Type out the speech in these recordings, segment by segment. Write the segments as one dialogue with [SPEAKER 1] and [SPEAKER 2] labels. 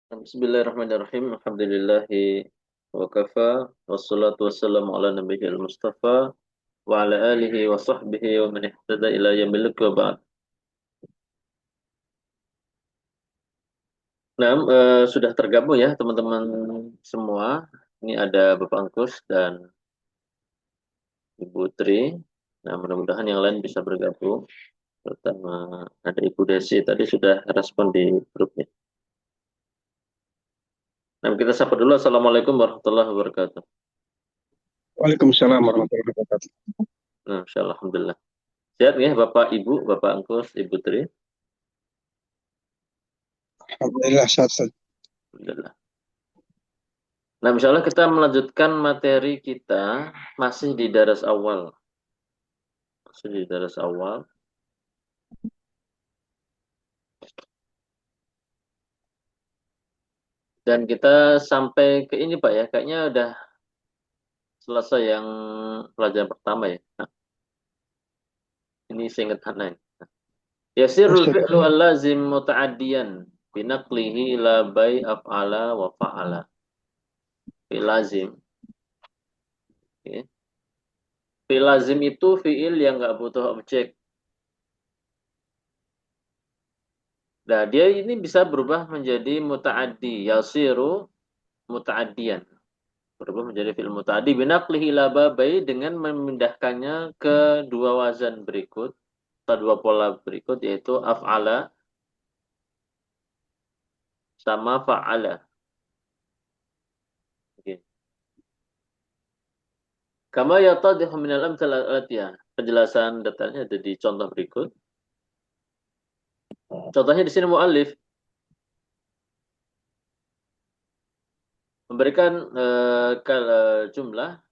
[SPEAKER 1] Bismillahirrahmanirrahim. Alhamdulillahi wa kafa. Wassalatu wassalamu ala nabiyil mustafa wa ala alihi wa sahbihi wa man ihtada ila yaumil wa ba'd. Nah, sudah tergabung ya teman-teman semua. Ini ada Bapak Angkus dan Ibu Tri. Nah, mudah-mudahan yang lain bisa bergabung. Terutama ada Ibu Desi tadi sudah respon di grupnya. Nah, kita sapa dulu. Assalamualaikum warahmatullahi wabarakatuh.
[SPEAKER 2] Waalaikumsalam warahmatullahi wabarakatuh.
[SPEAKER 1] Nah, insyaallah, alhamdulillah. Sehat ya Bapak Ibu, Bapak Angkus, Ibu Tri?
[SPEAKER 2] Alhamdulillah sehat Ustaz.
[SPEAKER 1] Alhamdulillah. Nah, misalnya kita melanjutkan materi kita masih di daras awal. Masih di daras awal. Dan kita sampai ke ini Pak ya, kayaknya udah selesai yang pelajaran pertama ya. Nah, ini saya ingat Hana ini. Yasirul
[SPEAKER 2] Ustaz,
[SPEAKER 1] fi'lu al-lazim muta'addiyan binaqlihi ila bai af'ala wa fa'ala. Fi'il lazim. Ya. Fi'il lazim itu fi'il yang nggak butuh objek. Nah, dia ini bisa berubah menjadi muta'addi. Yasiru muta'addiyan. Berubah menjadi fi'il muta'addi binaqlihi ila babai dengan memindahkannya ke dua wazan berikut atau dua pola berikut yaitu af'ala sama fa'ala. Oke. Kama yatadhihu minal amthal al-atiyah. Penjelasan detailnya ada di contoh berikut. Contohnya di sini muallif memberikan jumlah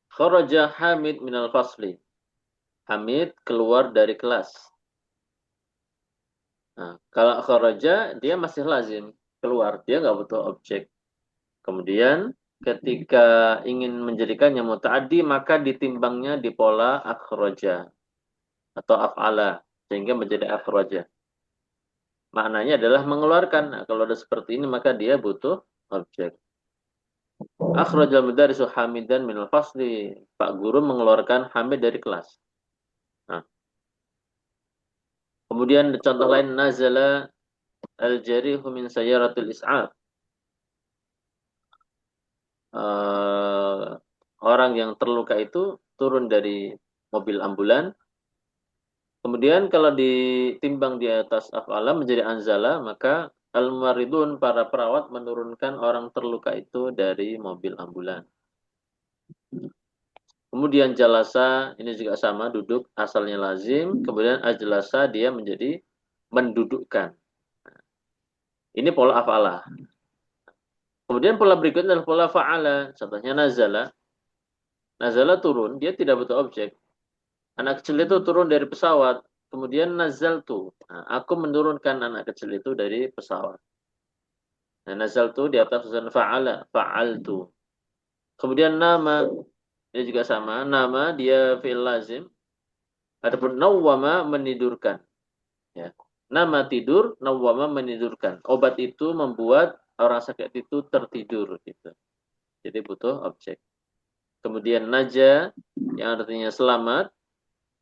[SPEAKER 1] kharaja Hamid minal fasli. Hamid keluar dari kelas. Nah, kalau kharaja dia masih lazim keluar, dia nggak butuh objek. Kemudian ketika ingin menjadikannya muta'addi maka ditimbangnya di pola akhraja atau af'ala sehingga menjadi akhraja. Maknanya adalah mengeluarkan. Nah, kalau ada seperti ini maka dia butuh objek. Akhrajal mudarisu Hamidan minal fasli. Pak guru mengeluarkan Hamid dari kelas. Nah, kemudian contoh lain nazala al-jarihu min sayyaratil is'af. Uh, orang yang terluka itu turun dari mobil ambulan. Kemudian kalau ditimbang di atas af'ala menjadi anzala, maka al-maridun para perawat menurunkan orang terluka itu dari mobil ambulan. Kemudian jalasa ini juga sama, duduk asalnya lazim, kemudian ajlasa dia menjadi mendudukkan. Ini pola af'ala. Kemudian pola berikutnya adalah pola fa'ala. Contohnya nazala. Nazala turun, dia tidak butuh objek. Anak kecil itu turun dari pesawat. Kemudian nazaltu. Nah, aku menurunkan anak kecil itu dari pesawat. Nah, nazaltu di atas tulisan fa'ala. Fa'altu. Kemudian nama. Dia juga sama. Nama dia fi'il lazim. Adapun nawwama menidurkan. Ya. Nama tidur, nawwama menidurkan. Obat itu membuat orang sakit itu tertidur. Gitu. Jadi butuh objek. Kemudian naja yang artinya selamat.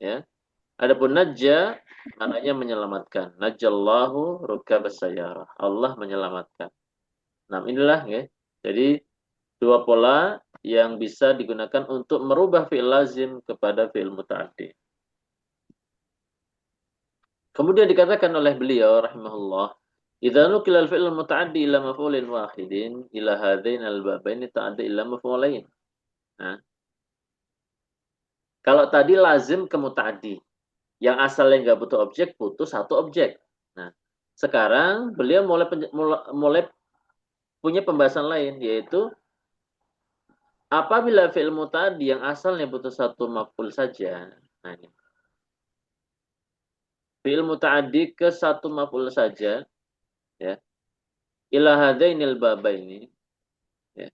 [SPEAKER 1] Ya. Adapun najja maknanya menyelamatkan. Najallahu rukabas sayyarah. Allah menyelamatkan. Nah, inilah ya. Jadi dua pola yang bisa digunakan untuk merubah fi'il lazim kepada fi'il muta'addi. Kemudian dikatakan oleh beliau rahimahullah, "Idza nukila al-fi'l muta'addi ila maf'ulin wahidin ila hadain al-babaini ta'addi ila maf'ulain." Nah, kalau tadi lazim ke muta'addi, yang asalnya nggak butuh objek, butuh satu objek. Nah, sekarang beliau mulai punya pembahasan lain, yaitu apabila fi'il muta'addi yang asalnya butuh satu maf'ul saja. Nah, ini. Fi'il muta'addi ke satu maf'ul saja, ya. Ila hadainil babaini, ya.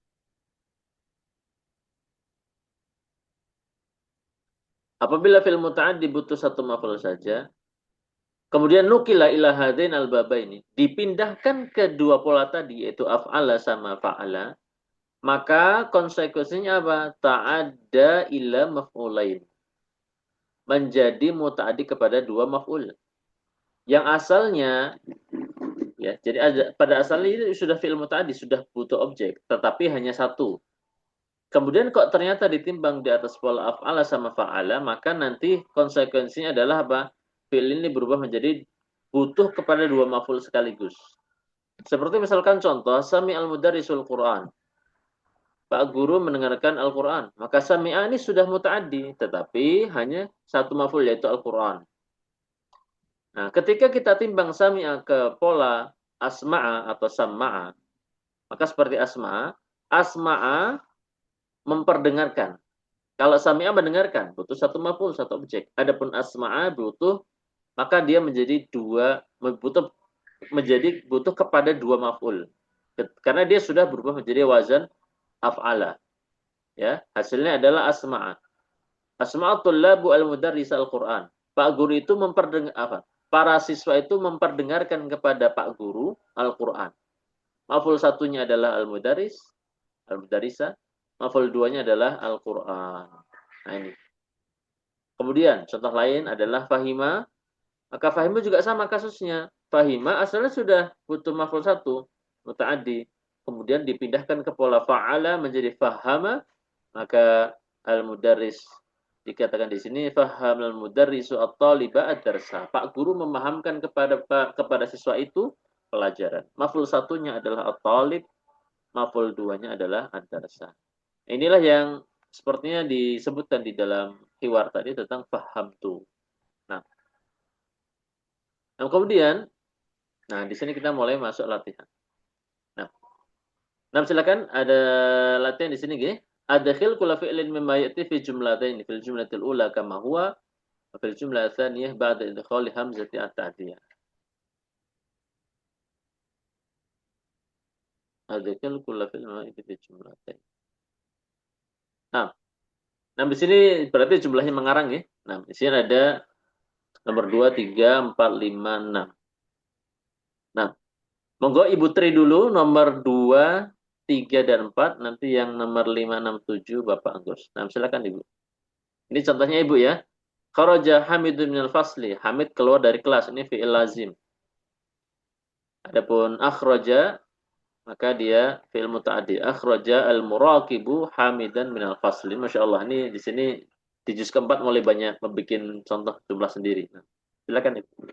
[SPEAKER 1] Apabila fi'il muta'addi butuh satu maf'ul saja, Kemudian nukila ila hadain al-babaini, dipindahkan ke dua pola tadi yaitu af'ala sama fa'ala, maka konsekuensinya apa? Ta'adda ila maf'ulain. Menjadi muta'addi kepada dua maf'ul. Yang asalnya ya, jadi pada asalnya itu sudah fi'il muta'addi, sudah butuh objek, tetapi hanya satu. Kemudian kok ternyata ditimbang di atas pola af'ala sama fa'ala, maka nanti konsekuensinya adalah apa? Fi'il ini berubah menjadi butuh kepada dua maf'ul sekaligus. Seperti misalkan contoh, sami al-mudarrisul Qur'an. Pak guru mendengarkan Al-Quran. Maka sami'a ini sudah muta'addi, tetapi hanya satu maf'ul yaitu Al-Quran. Nah, ketika kita timbang sami'a ke pola asma'a atau samma'a, maka seperti asma'a memperdengarkan. Kalau sami'a mendengarkan, butuh satu maf'ul, satu objek. Adapun asma'a butuh, maka dia menjadi butuh kepada dua maf'ul. Karena dia sudah berubah menjadi wazan af'ala. Ya, hasilnya adalah asma'a. Asma'atul labu al-mudarris al-Quran. Pak guru itu Para siswa itu memperdengarkan kepada Pak guru Al-Quran. Maf'ul satunya adalah al-mudarris, al-mudarrisa. Maf'ul duanya adalah Al-Quran. Nah ini. Kemudian contoh lain adalah fahima. Maka fahima juga sama kasusnya. Fahima asalnya sudah butuh maf'ul satu, muta'addi. Kemudian dipindahkan ke pola fa'ala menjadi fahama, maka al-mudarris dikatakan di sini faham al-mudarrisu at-taliba ad-darsa. Pak guru memahamkan kepada siswa itu pelajaran. Maf'ul satunya adalah at-talib, maf'ul duanya adalah ad-darsa. Inilah yang sepertinya disebutkan di dalam hiwar tadi tentang faham tu. Nah, kemudian di sini kita mulai masuk latihan. Nah, silakan ada latihan di sini, G. Adkhil kulla fi'lin mimma ya'ti fi jumlatayn fil jumlatil ula kama huwa wa fil jumlah tsaniyah ba'da idkhali hamzati at-ta'diyah. Adkhil kulla fi'lin mimma ya'ti fi jumlatayn. Nah, di sini berarti jumlahnya mengarang ya. Nah, di sini ada nomor 2, 3, 4, 5, 6. Nah, monggo Ibu Tri dulu nomor 2, 3 dan 4, nanti yang nomor 5, 6, 7 Bapak Agus. Nah, silakan Ibu. Ini contohnya Ibu ya. Kharaja Hamidun minal fasli. Hamid keluar dari kelas. Ini fi'il lazim. Adapun akhraja maka dia fi'il muta'addi. Akhraja al-muraqibu Hamidan minal fasli. Masya Allah. Ini di sini di juz keempat mulai banyak membuat contoh jumlah sendiri. Nah, silakan Ibu.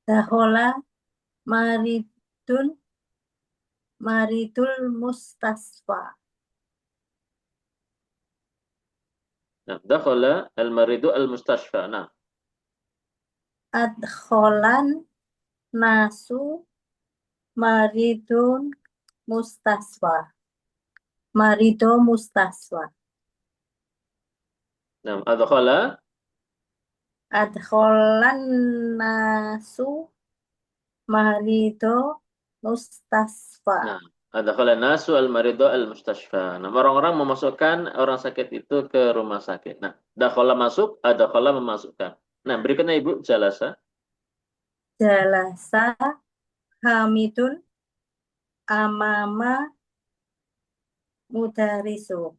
[SPEAKER 3] Dahola maridul mustasfa.
[SPEAKER 1] Nah, dakhala al-maridu al-mustashfa. Nah,
[SPEAKER 3] Adkholan nasu maridun mustasfa. Marido mustasfa.
[SPEAKER 1] nah adkhala
[SPEAKER 3] Adkholan nasu marido mustasfa.
[SPEAKER 1] Nah, adkhala nasu al-maridu al-mustashfa. Nah, orang-orang memasukkan orang sakit itu ke rumah sakit. Nah, dakhala masuk, adkhala memasukkan. Nah, berikutnya Ibu jalasa.
[SPEAKER 3] Jalasa Hamidun amama mudarisu.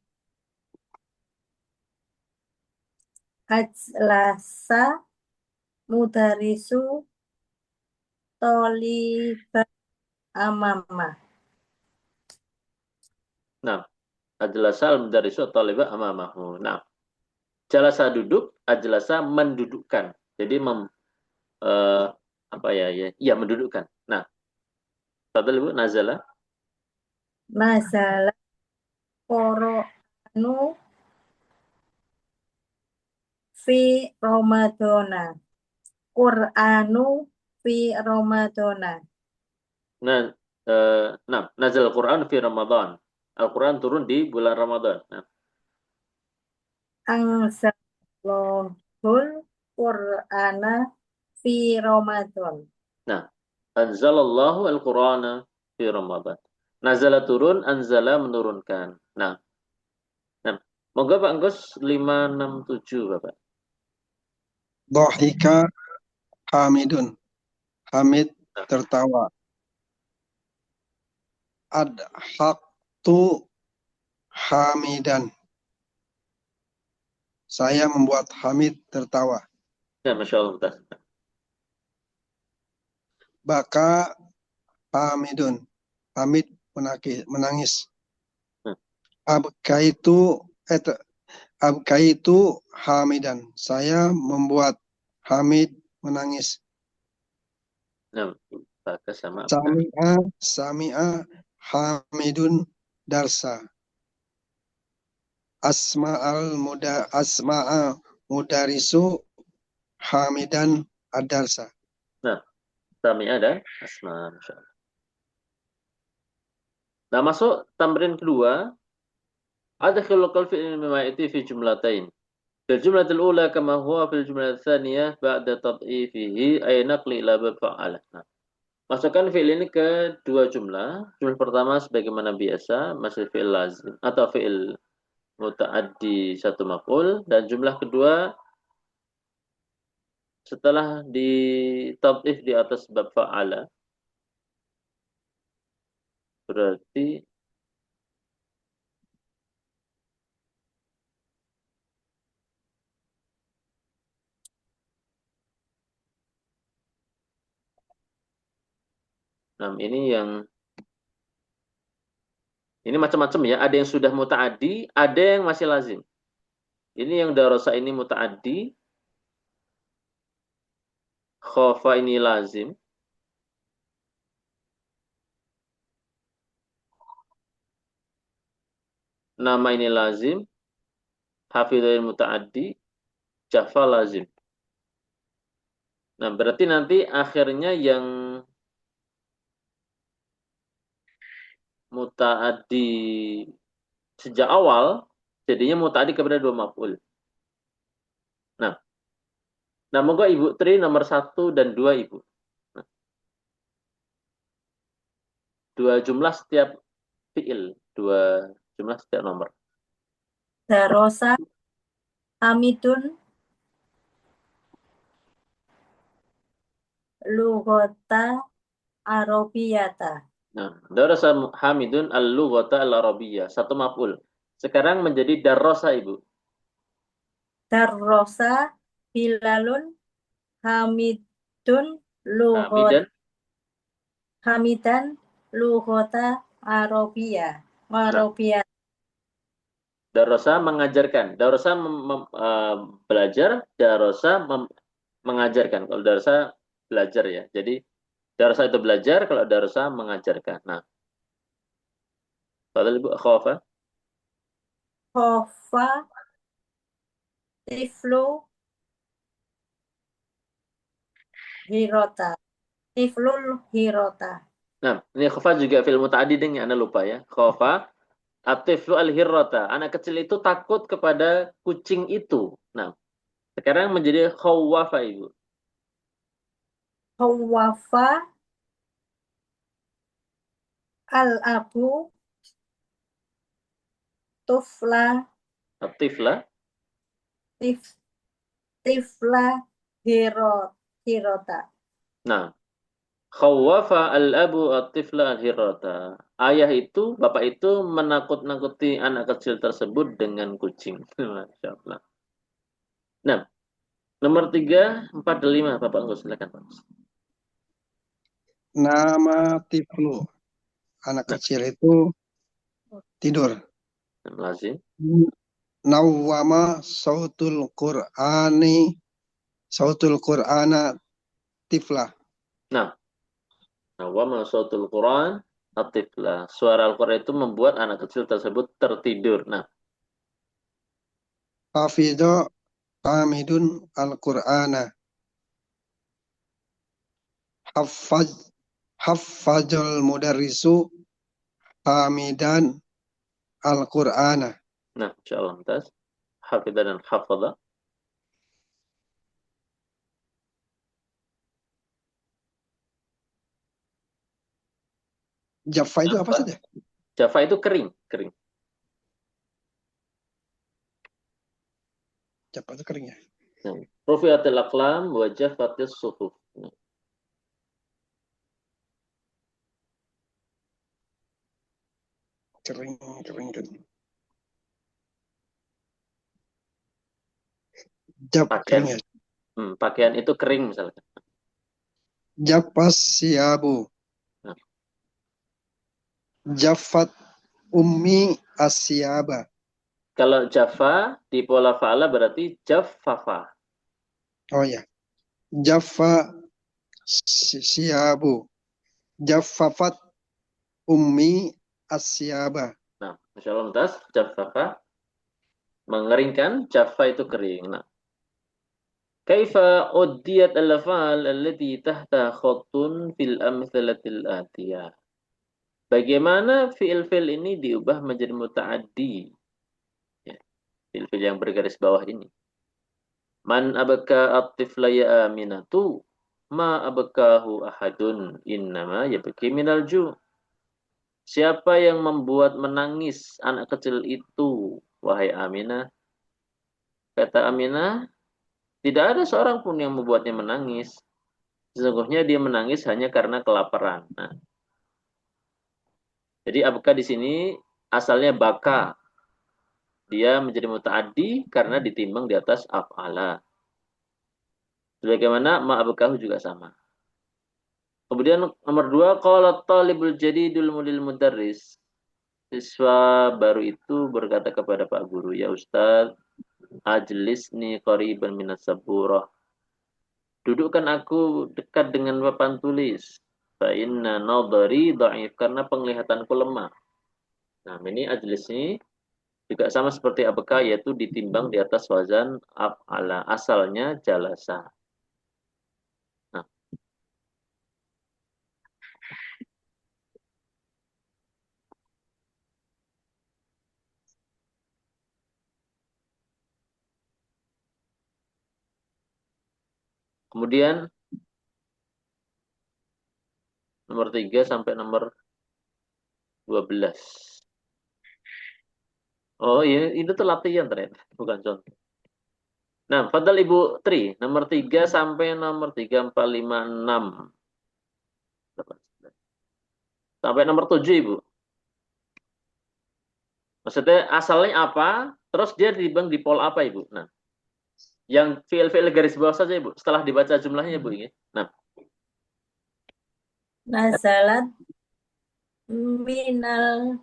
[SPEAKER 3] Ajlasa mudarisu toliba amama.
[SPEAKER 1] Nah, ajlasa al-mudarrisu at-taliba amamahu. Nah, jalasa duduk, ajlasa mendudukkan. Jadi apa ya, ya mendudukkan. Nah, tadi Ibu nazala.
[SPEAKER 3] Nazala Qur'anu fi Ramadana. Qur'anu fi Ramadana.
[SPEAKER 1] Nah, nazal Quran fi Ramadan. Al-Quran turun di bulan Ramadan. Nah,
[SPEAKER 3] Anzalohul Qur'ana fi Ramadan.
[SPEAKER 1] nah, anzalallahu al-Qur'ana fi Ramadan. Nazala turun, anzala menurunkan. Nah, Moga Pak Anggus 567 Bapak.
[SPEAKER 2] Dhahika Hamidun. Hamid tertawa. Adhaqtu Hamidan. Saya membuat Hamid tertawa.
[SPEAKER 1] Ya, Masya Allah. Ustaz.
[SPEAKER 2] Baka Hamidun. Hamid menangis. Abkaitu Hamidan. Saya membuat Hamid menangis.
[SPEAKER 1] Nah, Baka sama apa?
[SPEAKER 2] Sami'a Hamidun darsa. Asma'a mudarisu Hamidan ad-darsa.
[SPEAKER 1] Nah, Sami'a dan Asma. Masya Allah. Nah, masuk tamrin kedua. Adkhilul fi'il mima'iti fi jumlatain. Fil jumlatil ula kama huwa fil jumlatil tsaniyah ba'da tad'ifihi ay naqli ila bab fa'ala. Nah, masukkan fi'il ini ke dua jumlah. Jumlah pertama sebagaimana biasa masih fi'il lazim atau fi'il muta'addi satu maf'ul, dan jumlah kedua setelah ditad'if di atas bab fa'ala berarti ini macam-macam ya, ada yang sudah muta'addi, ada yang masih lazim. Ini yang darasa ini muta'addi, khofa ini lazim. Nama ini lazim, hafidhul muta'addi, jafa lazim. Nah, berarti nanti akhirnya yang muta'addi sejak awal jadinya muta'addi kepada dua maf'ul. Nah, moga Ibu Tri nomor 1 dan 2 Ibu. Nah, dua jumlah setiap fi'il, dua jumlah setiap nomor.
[SPEAKER 3] Darosa Hamidun lughata Arabiyata.
[SPEAKER 1] Nah, darasa Hamidun al-lughata al-arabiyyah, satu maf'ul. Sekarang menjadi darasa Ibu.
[SPEAKER 3] Darosa Bilalun Hamidun lughot
[SPEAKER 1] Hamidan,
[SPEAKER 3] lughata Arabiyah.
[SPEAKER 1] nah,
[SPEAKER 3] Arabiyah.
[SPEAKER 1] darasa mengajarkan. Darasa belajar, darasa mengajarkan. Kalau darasa belajar ya. Jadi darasa itu belajar, kalau darasa mengajarkan. Nah, kalau Ibu khofa,
[SPEAKER 3] Khofa Tiflu Hirota. Tiflul Hirota.
[SPEAKER 1] nah, ini khofa juga fil muta'addi dengan Anda lupa ya. Khofa atiflu al-hirrata. Anak kecil itu takut kepada kucing itu. Nah, sekarang menjadi khawafa Ibu.
[SPEAKER 3] Khawafa Al-Abu Tufla
[SPEAKER 1] Atifla.
[SPEAKER 3] Tifla Hirota.
[SPEAKER 1] Nah, khawafa al-abu at-tifla al-hirrata. Ayah itu, bapak itu menakut-nakuti anak kecil tersebut dengan kucing. Masya Allah. Nah, nomor 3, 4, dan 5. Bapak Anggus, silakan Pak.
[SPEAKER 2] Nama Tiflu. Anak
[SPEAKER 1] Nah,
[SPEAKER 2] kecil itu tidur.
[SPEAKER 1] lazim.
[SPEAKER 2] Nawwama sautul Qur'ana tifla.
[SPEAKER 1] Nah, wa masautul Quran atifla. Suara Al-Quran itu membuat anak kecil tersebut tertidur. Nah,
[SPEAKER 2] Hafidho Hamidun al-Qur'ana. Haffazul mudarrisu Hamidan al-Qur'ana.
[SPEAKER 1] nah, insyaallah mumtaz. Hafidha dan hafadha.
[SPEAKER 2] Jaffa itu apa saja?
[SPEAKER 1] Java itu kering, kering.
[SPEAKER 2] Cepat itu kering ya.
[SPEAKER 1] Nah, rufi'atil aqlam wa jaffatis suhuf. Nah,
[SPEAKER 2] Kering, kering, kering. Jab
[SPEAKER 1] pakaian,
[SPEAKER 2] kering ya.
[SPEAKER 1] pakaian itu kering misalkan.
[SPEAKER 2] Japas siabu.
[SPEAKER 1] Nah,
[SPEAKER 2] Jaffat ummi asyaba.
[SPEAKER 1] kalau jaffa di pola fa'ala berarti jaffafa.
[SPEAKER 2] Oh ya. Jaffa siabu. Jaffafat ummi asyaba.
[SPEAKER 1] Nah, Masya Allah, Mumtaz, jaffafa mengeringkan, jaffa itu kering. Nah, kaifa uddiyat al-af'al allati tahta khattun fil amthalatil atiyah. Bagaimana fi'il-fi'il ini diubah menjadi muta'addi? Ya, fi'il-fi'il yang bergaris bawah ini. Man abaka at-tifla ya aminatu, ma abakahu ahadun, innama yabki minal ju'. Siapa yang membuat menangis anak kecil itu, wahai Aminah? Kata Aminah, tidak ada seorang pun yang membuatnya menangis. Sesungguhnya dia menangis hanya karena kelaparan. Nah, jadi abka di sini asalnya baka. Dia menjadi muta'addi karena ditimbang di atas af'ala. Sebagaimana ma'abkahu juga sama. Kemudian nomor 2, qala talibul jadidul mudil mudarris. Siswa baru itu berkata kepada Pak Guru, ya Ustaz, ajlisni qariban minas saburah. Dudukkan aku dekat dengan papan tulis. Fa inna nadhari dha'if, karena penglihatanku lemah. Nah, ini ajlisni juga sama seperti abeka, yaitu ditimbang di atas wazan af'ala. Asalnya jalasa. Nah, kemudian nomor 3 sampai nomor 12. Oh iya, itu tuh latihan ternyata, bukan contoh. Nah, Fadal Ibu Tri, nomor 3 sampai nomor 3, 4, 5, 6. Sampai nomor 7, Ibu. Maksudnya asalnya apa, terus dia ditimbang di pol apa, Ibu? Nah, yang fi'il-fi'il garis bawah saja, Ibu. Setelah dibaca jumlahnya, Ibu. Nah,
[SPEAKER 3] Nazalat minal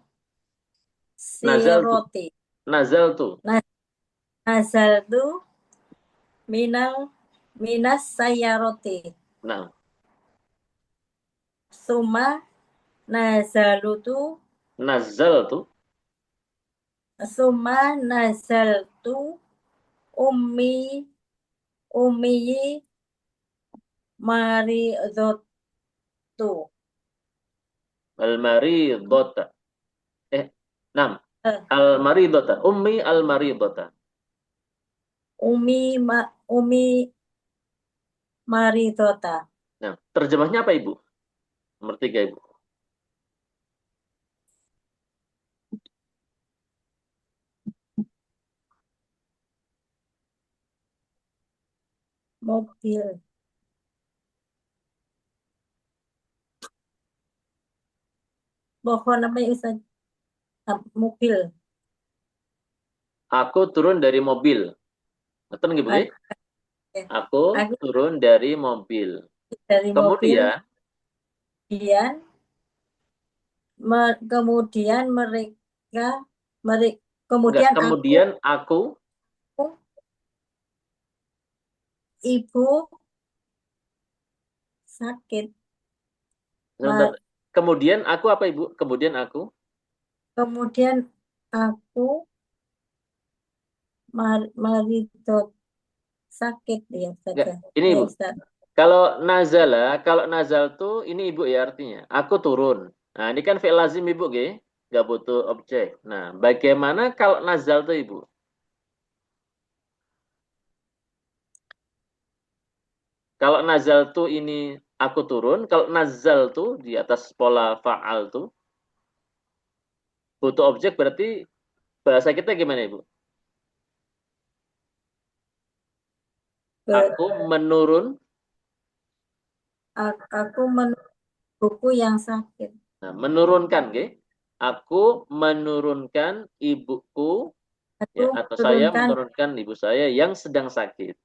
[SPEAKER 1] nazal tuh.
[SPEAKER 3] siroti.
[SPEAKER 1] Nazal tuh.
[SPEAKER 3] Nazal tu minas sayaroti.
[SPEAKER 1] Nah,
[SPEAKER 3] Suma nazalutu
[SPEAKER 1] nazal tuh.
[SPEAKER 3] suma nazaltu ummi ummiyi maridotu.
[SPEAKER 1] Al-maridota. Nam.
[SPEAKER 3] Eh,
[SPEAKER 1] Al-maridota. Ummi al-maridota.
[SPEAKER 3] Umi maridota.
[SPEAKER 1] Nah, terjemahnya apa, Ibu? Nomor 3, Ibu.
[SPEAKER 3] Mobil. Pohon apa ya Ustaz? Mobil.
[SPEAKER 1] Aku turun dari mobil. Betul nggak, Bu?
[SPEAKER 3] Aku,
[SPEAKER 1] Aku
[SPEAKER 3] aku
[SPEAKER 1] turun dari mobil.
[SPEAKER 3] dari mobil.
[SPEAKER 1] Kemudian,
[SPEAKER 3] Kemudian mereka
[SPEAKER 1] enggak,
[SPEAKER 3] kemudian
[SPEAKER 1] kemudian aku,
[SPEAKER 3] ibu sakit.
[SPEAKER 1] sebentar. Kemudian aku apa, Ibu? Kemudian aku,
[SPEAKER 3] Kemudian aku maridot sakit ya
[SPEAKER 1] enggak,
[SPEAKER 3] saja.
[SPEAKER 1] ini,
[SPEAKER 3] Ya
[SPEAKER 1] Ibu.
[SPEAKER 3] Ustaz.
[SPEAKER 1] Kalau nazal tuh ini, Ibu, ya artinya. Aku turun. Nah, ini kan fi'il lazim, Ibu, nggak butuh objek. Nah, bagaimana kalau nazal tuh, Ibu? Kalau nazal tuh ini aku turun, kalau nazal tuh di atas pola fa'al tuh butuh objek, berarti bahasa kita gimana, Ibu? Aku menurun.
[SPEAKER 3] Aku menurun buku yang sakit.
[SPEAKER 1] Nah, menurunkan, okay? Aku menurunkan ibuku,
[SPEAKER 3] Aku
[SPEAKER 1] ya, atau saya
[SPEAKER 3] menurunkan
[SPEAKER 1] menurunkan ibu saya yang sedang sakit.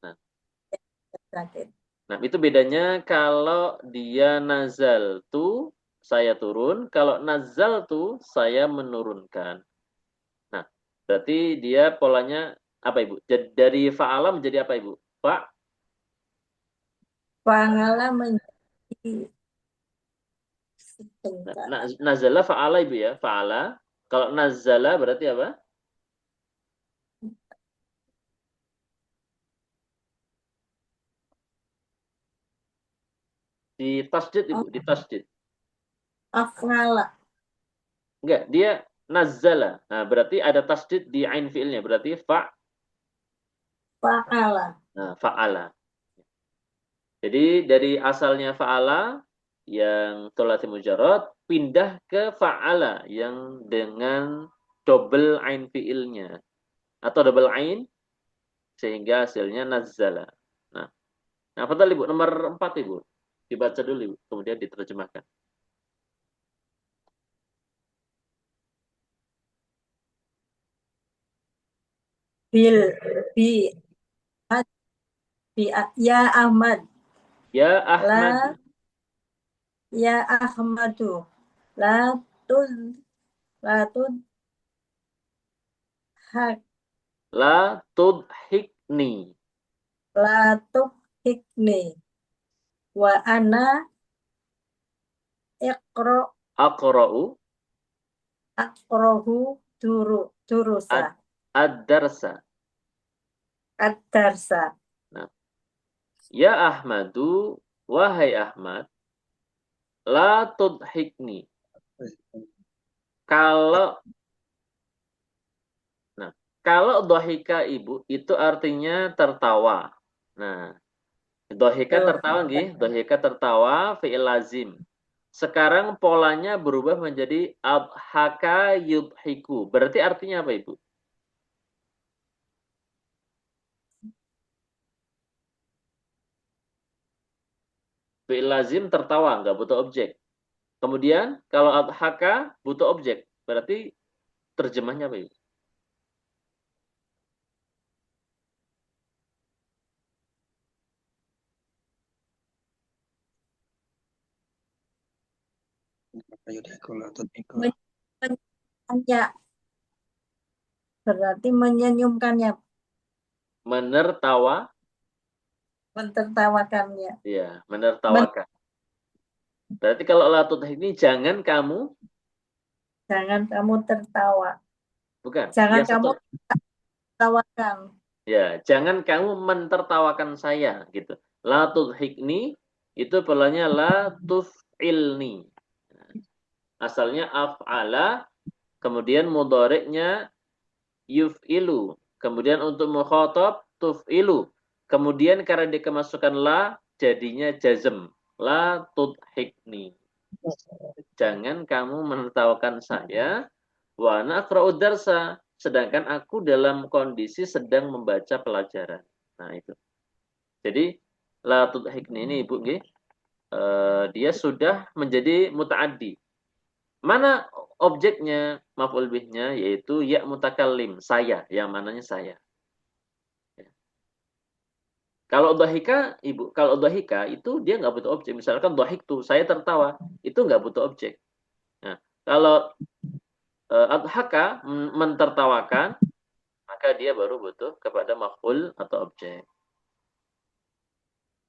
[SPEAKER 3] sakit.
[SPEAKER 1] Nah, itu bedanya kalau dia nazal tu, saya turun. Kalau nazal tu, saya menurunkan. Nah, berarti dia polanya apa, Ibu? Dari fa'ala menjadi apa, Ibu?
[SPEAKER 3] Fa'ala menjadi
[SPEAKER 1] Nah,
[SPEAKER 3] sebentar.
[SPEAKER 1] nazala fa'ala, Ibu ya, fa'ala. Kalau nazala berarti apa? Di tasdid, Ibu, di tasdid.
[SPEAKER 3] Af'ala.
[SPEAKER 1] Enggak, dia nazala. Nah, berarti ada tasdid di ain fi'ilnya. Berarti
[SPEAKER 3] Fa'ala.
[SPEAKER 1] fa'ala. Jadi dari asalnya fa'ala yang tholati mujarrad pindah ke fa'ala yang dengan double ain fi'ilnya atau double ain sehingga hasilnya nazzala. Nah, nah betul Ibu, nomor 4 Ibu. Dibaca dulu Ibu, kemudian diterjemahkan.
[SPEAKER 3] Bil bi ya Ahmad.
[SPEAKER 1] Ya Ahmad.
[SPEAKER 3] Ya Ahmadu. La tud la tud hak
[SPEAKER 1] La tudhikni.
[SPEAKER 3] la hikni wa ana iqra
[SPEAKER 1] Aqra'u
[SPEAKER 3] aqrahu durusa
[SPEAKER 1] ad-darsa.
[SPEAKER 3] ad-darsa.
[SPEAKER 1] Nah, ya Ahmadu, wahai Ahmad, la tudhikni. Kalau kalau dohika Ibu itu artinya tertawa. Nah, dohika tertawa nggih, dohika tertawa fi'il lazim. Sekarang polanya berubah menjadi adhaka yudhiku. Berarti artinya apa, Ibu? Fi'il lazim tertawa, nggak butuh objek. Kemudian kalau adhaka butuh objek. Berarti terjemahnya apa, Ibu?
[SPEAKER 3] Menyenyumkannya berarti menyenyumkannya,
[SPEAKER 1] Menertawa,
[SPEAKER 3] mentertawakannya.
[SPEAKER 1] ya, menertawakan. Berarti kalau latut ini jangan kamu,
[SPEAKER 3] Jangan kamu tertawa.
[SPEAKER 1] bukan,
[SPEAKER 3] Jangan
[SPEAKER 1] ya
[SPEAKER 3] kamu
[SPEAKER 1] satu.
[SPEAKER 3] tertawakan.
[SPEAKER 1] Ya, jangan kamu mentertawakan saya gitu. La tudhikni itu polanya la tuf'ilni. Asalnya af'ala, kemudian mudhari'nya yuf'ilu. Kemudian untuk mukhatab tuf'ilu. Kemudian karena dikemasukan la jadinya jazm. La tudhikni. Jangan kamu menertawakan saya wa ana aqra'ud darsa, sedangkan aku dalam kondisi sedang membaca pelajaran. Nah, itu. Jadi la tudhikni ini Ibu nggih, dia sudah menjadi mutaaddi. Mana objeknya maf'ul bihnya yaitu ya mutakallim, saya, yang mananya saya. Ya. Kalau dhahika Ibu, kalau dhahika itu dia nggak butuh objek. Misalkan dhahiktu, saya tertawa, itu nggak butuh objek. Nah, kalau adhaka mentertawakan, maka dia baru butuh kepada maf'ul atau objek.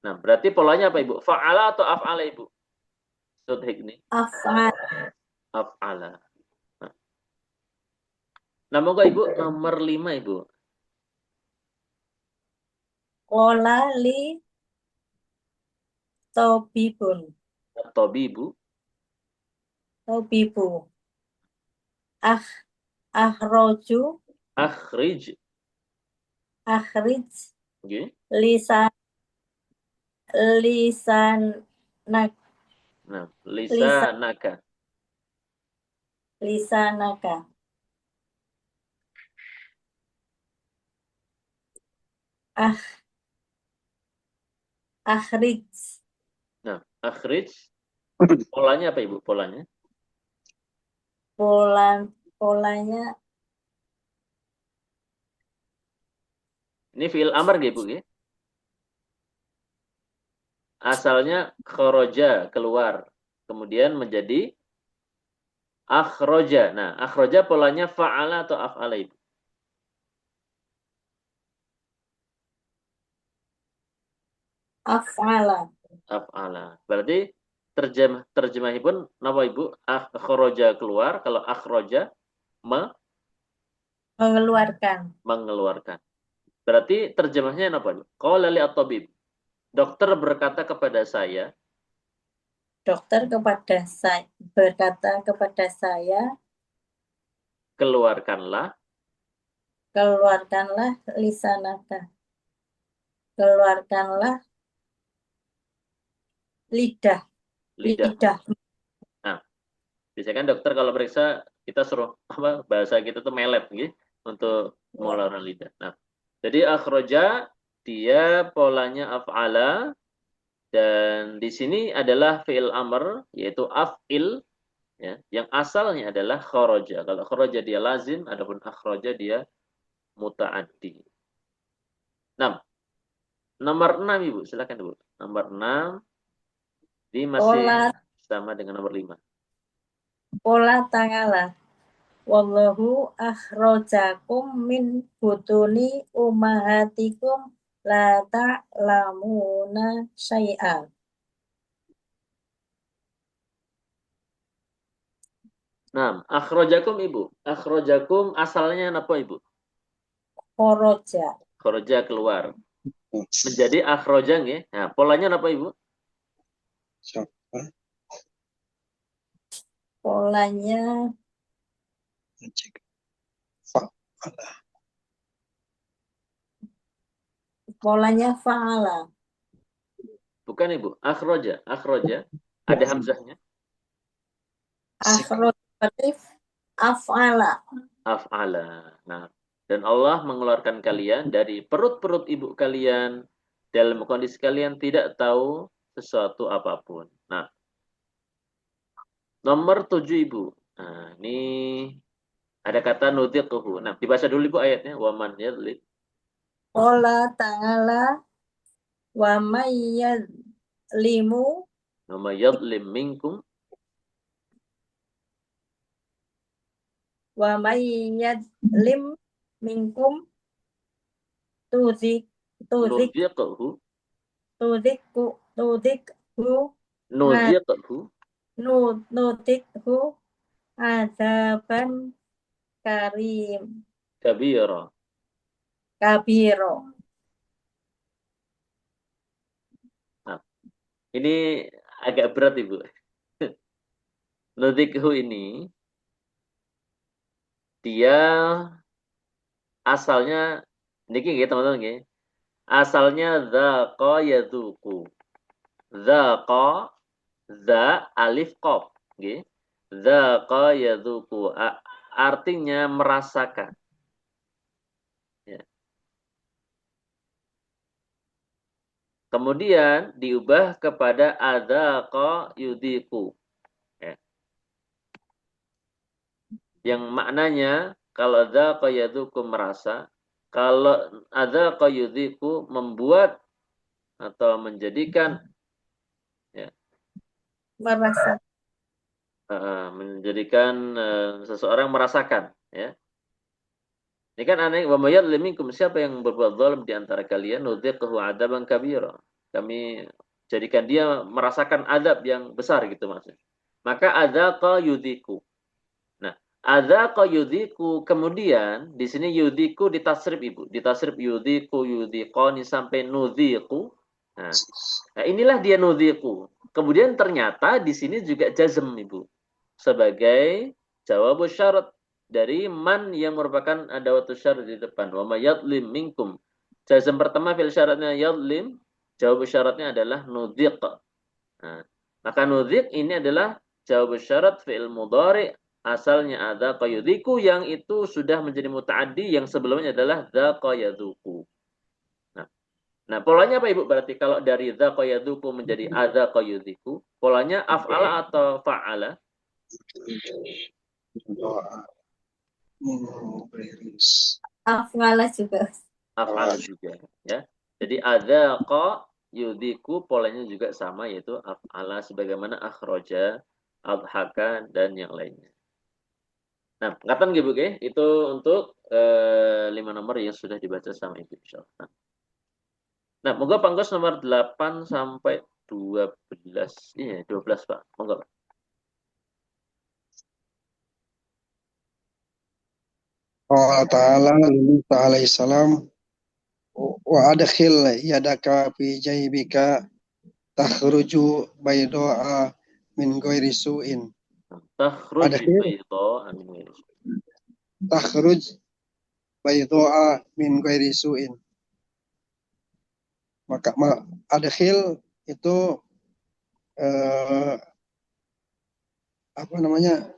[SPEAKER 1] Nah, berarti polanya apa Ibu? Fa'ala atau af'ala Ibu? Tudhik ini.
[SPEAKER 3] Af'al.
[SPEAKER 1] Af'ala. Nah, moga Ibu nomor 5 Ibu.
[SPEAKER 3] Kola li tobibun.
[SPEAKER 1] Tabibu.
[SPEAKER 3] Tobibu. Ahroju.
[SPEAKER 1] Akhrij.
[SPEAKER 3] Akhrij.
[SPEAKER 1] Okay.
[SPEAKER 3] Lisan. Lisan.
[SPEAKER 1] Nah,
[SPEAKER 3] Lisan.
[SPEAKER 1] lisanaka.
[SPEAKER 3] Lisanaka. Ah akhrij.
[SPEAKER 1] Nah, akhrij, polanya apa Ibu? Polanya?
[SPEAKER 3] Polanya
[SPEAKER 1] Ini fi'il amr nggih, Bu nggih? Asalnya kharaja, keluar. Kemudian menjadi akhraja. Nah, akhraja polanya fa'ala atau af'ala Ibu?
[SPEAKER 3] af'ala.
[SPEAKER 1] Af'ala. Berarti terjemahnya pun napa Ibu? Akhraja keluar, kalau akhraja
[SPEAKER 3] Mengeluarkan.
[SPEAKER 1] mengeluarkan. Berarti terjemahnya apa Ibu? Qala li at-tabib. Dokter berkata kepada saya,
[SPEAKER 3] Dokter berkata kepada saya,
[SPEAKER 1] keluarkanlah
[SPEAKER 3] keluarkanlah lisanaka. Keluarkanlah lidah.
[SPEAKER 1] lidah.
[SPEAKER 3] Lidah.
[SPEAKER 1] Nah, biasanya kan dokter kalau periksa kita suruh apa bahasa kita tuh melet gitu untuk mengeluarkan lidah. Nah, jadi akhraja dia polanya af'ala dan di sini adalah fi'il amr yaitu af'il ya, yang asalnya adalah kharaja. Kalau kharaja dia lazim, adapun akhraja dia muta'addi. 6. Nomor 6 Ibu, silakan Ibu. Nomor 6 ini masih
[SPEAKER 3] Pola
[SPEAKER 1] sama dengan nomor 5.
[SPEAKER 3] ta'ala. Wallahu akhrajakum min butuni ummahatikum la ta'lamuna syai'a.
[SPEAKER 1] Nah, akhrajakum Ibu. Akhrajakum asalnya apa Ibu?
[SPEAKER 3] Khoroja.
[SPEAKER 1] Kharaja keluar. Menjadi akhraja nggih. Nah, polanya apa Ibu?
[SPEAKER 2] Siapa?
[SPEAKER 3] Polanya
[SPEAKER 2] Cek. Fa'ala.
[SPEAKER 3] fa'ala.
[SPEAKER 1] Bukan Ibu, akhraja. Akhraja ada hamzahnya.
[SPEAKER 3] Akhrajatif af'ala.
[SPEAKER 1] Af'ala. Nah, dan Allah mengeluarkan kalian dari perut-perut ibu kalian dalam kondisi kalian tidak tahu sesuatu apapun. Nah, nomor 7 Ibu. Nah, ini ada kata nudhiquhu. Nah, dibaca dulu Ibu ayatnya. Waman yadlib.
[SPEAKER 3] Pola ta'ala wa mayyadlimu
[SPEAKER 1] Nama yadlim minkum.
[SPEAKER 3] wa mayyadlim minkum tuzik
[SPEAKER 1] Nudhiquhu.
[SPEAKER 3] tudikhu
[SPEAKER 1] Nudhiquhu.
[SPEAKER 3] nutikhu azaban karim
[SPEAKER 1] Kabira.
[SPEAKER 3] kabiro.
[SPEAKER 1] Nah, ini agak berat Ibu. Nudhiquhu ini dia asalnya niki nggih teman-teman nggih. Asalnya dzaqa yadzuqu. Dzaqa za alif qaf nggih. Dzaqa yadzuqu artinya merasakan. Ya. Kemudian diubah kepada adzaqa yudziqu. Ya. Yang maknanya kalau dzaqa yadzuqu merasa, kalau adzaqa yudziqu membuat atau menjadikan ya,
[SPEAKER 3] Merasa
[SPEAKER 1] menjadikan seseorang merasakan ya. Ini kan aneh, wa may yadlim minkum, siapa yang berbuat zalim di antara kalian nudhiquhu adzaban kabira. Kami jadikan dia merasakan adab yang besar gitu maksudnya. Maka adzaqa yudhiku. Nah, adzaqa yudhiku kemudian di sini yudhiku ditasrif Ibu, ditasrif yudhiku yudhiqani sampai nudhiqu. Nah, inilah dia nudhiqu. Kemudian ternyata di sini juga jazm Ibu sebagai jawab syarat dari man yang merupakan adawatus syarat di depan. Wa may yadlim minkum. Jazm pertama fil syaratnya yadlim, jawab syaratnya adalah nudhiq. Nah, maka nudhiq ini adalah jawab syarat fi'il mudhari asalnya ada qayudiku yang itu sudah menjadi mutaaddi yang sebelumnya adalah dzaqa yadzuqu. Nah, Nah, polanya apa Ibu berarti kalau dari dzaqa yadzuku menjadi adzaqa yudziku, polanya af'ala atau fa'ala?
[SPEAKER 2] Doa memberi
[SPEAKER 3] Afwala juga.
[SPEAKER 1] Af'ala juga ya. Jadi adzaqa yudziku polanya juga sama yaitu af'ala sebagaimana akhraja, adhaka dan yang lainnya. Nah, ngatan nggih Bu nggih? Itu untuk 5 nomor yang sudah dibaca sama Ibu insyaallah. Nah, moga pangkos nomor 8 sampai 12. Iya, 12, Pak. Monggo, Pak.
[SPEAKER 2] Allah Ta'ala Musa alaihi salam wa adkhil yadaka fi jaybika takhruju bayda'a min ghairi su'in.
[SPEAKER 1] Takhruj
[SPEAKER 2] Adkhil
[SPEAKER 1] bayda min ghairi su'.
[SPEAKER 2] takhruj bayda'a min ghairi su'in. Maka adkhil itu apa namanya?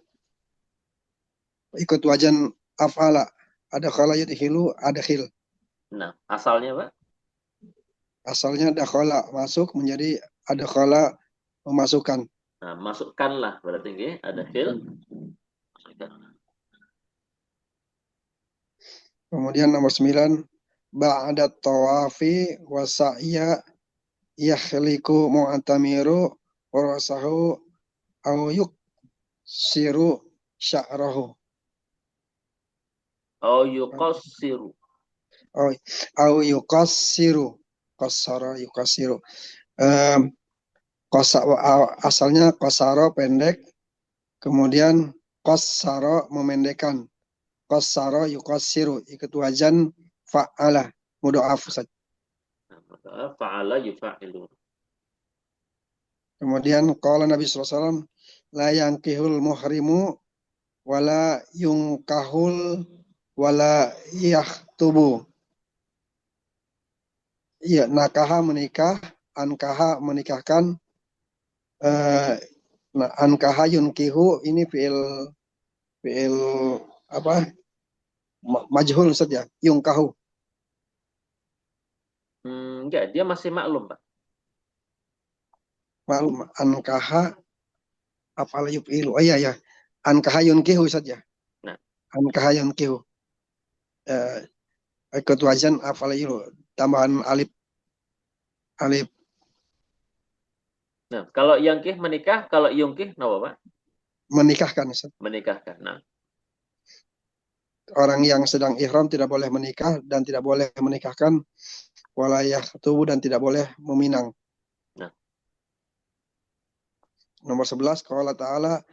[SPEAKER 2] Ikut wajan af'ala. Adkhala yudkhilu adkhil.
[SPEAKER 1] Nah, asalnya, Pak?
[SPEAKER 2] Asalnya dakhala masuk menjadi adkhala memasukkan.
[SPEAKER 1] Nah, masukkanlah berarti nggih, ada khil. Masukkan.
[SPEAKER 2] Kemudian nomor 9 ba'da tawafi wa sa'ya yakhliqu mu'tamiru wa rasahu aw yuksiru sya'rahu
[SPEAKER 1] Au yuqassiru.
[SPEAKER 2] aw yukassiru qassara yukassiru. Asalnya qasara pendek, kemudian qassara memendekkan, qassara yukassiru ikut wajan fa'ala mudha'af.
[SPEAKER 1] Nah, maka fa'ala yufa'ilu.
[SPEAKER 2] Kemudian qala Nabi sallallahu alaihi wasallam la yankihul muhrimu wala yungkahul wala yahtubu. Iya, nakaha menikah, ankaha menikahkan, nah, ankaha yunkihu ini fiil apa? Majhul saja, yungkahu.
[SPEAKER 1] Enggak, dia masih maklum, Pak.
[SPEAKER 2] Maklum, ankaha afala yuf'ilu. Oh iya ya. Ankaha yunkihu saja.
[SPEAKER 1] Nah.
[SPEAKER 2] Ankaha yunkihu. Ikut wajan afala yulu. Tambahan alif.
[SPEAKER 1] Nah, kalau yangkih menikah, kalau yungkih napa, Pak?
[SPEAKER 2] Menikahkan.
[SPEAKER 1] Menikahkan. Nah.
[SPEAKER 2] Orang yang sedang ihram tidak boleh menikah dan tidak boleh menikahkan, wala yakhtubu dan tidak boleh meminang.
[SPEAKER 1] Nah.
[SPEAKER 2] Nomor 11 qala ta'ala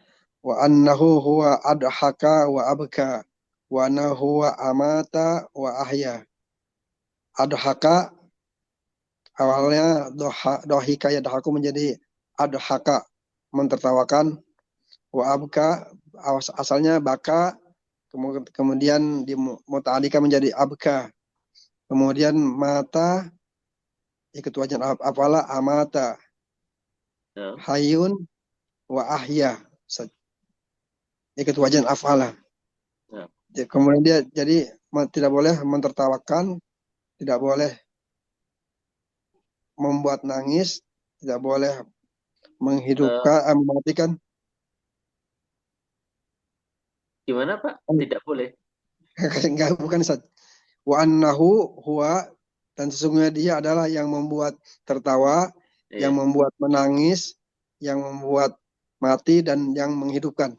[SPEAKER 2] wa annahu huwa adhaka wa abka wa annahu huwa amata wa ahya. Adhaka awalnya dohika yadhaku menjadi adhaka mentertawakan, wa abka asalnya baka, kemudian dimuta'alika menjadi abka, kemudian mata ikut wajan apalah amata, hayun wa ahya ikut wajan afala. Kemudian dia jadi tidak boleh mentertawakan, tidak boleh membuat nangis, tidak boleh menghidupkan, mematikan.
[SPEAKER 1] Gimana, Pak? Tidak boleh.
[SPEAKER 2] Enggak, bukan Ustaz. Wa annahu huwa, dan sesungguhnya dia adalah yang membuat tertawa, yang membuat menangis, yang membuat mati dan yang menghidupkan.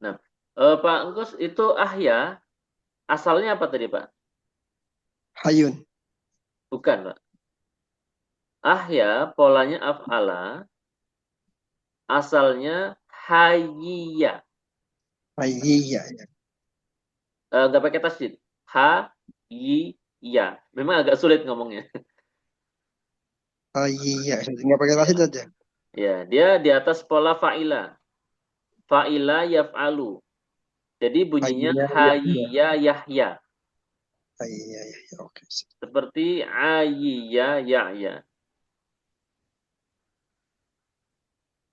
[SPEAKER 1] Nah, Pak Engkus itu ahya asalnya apa tadi, Pak?
[SPEAKER 2] Hayun.
[SPEAKER 1] Bukan, Pak. Ahya polanya af'ala, asalnya hayya.
[SPEAKER 2] Hayya.
[SPEAKER 1] Enggak pakai tasydid. Hayya. Memang agak sulit ngomongnya.
[SPEAKER 2] Hayya. Enggak pakai tasydid saja.
[SPEAKER 1] Ya, dia di atas pola fa'ila. Fa'ila yaf'alu. Jadi bunyinya hayya yahya.
[SPEAKER 2] Hayya yahya. Oke.
[SPEAKER 1] Seperti ayya ya'ya.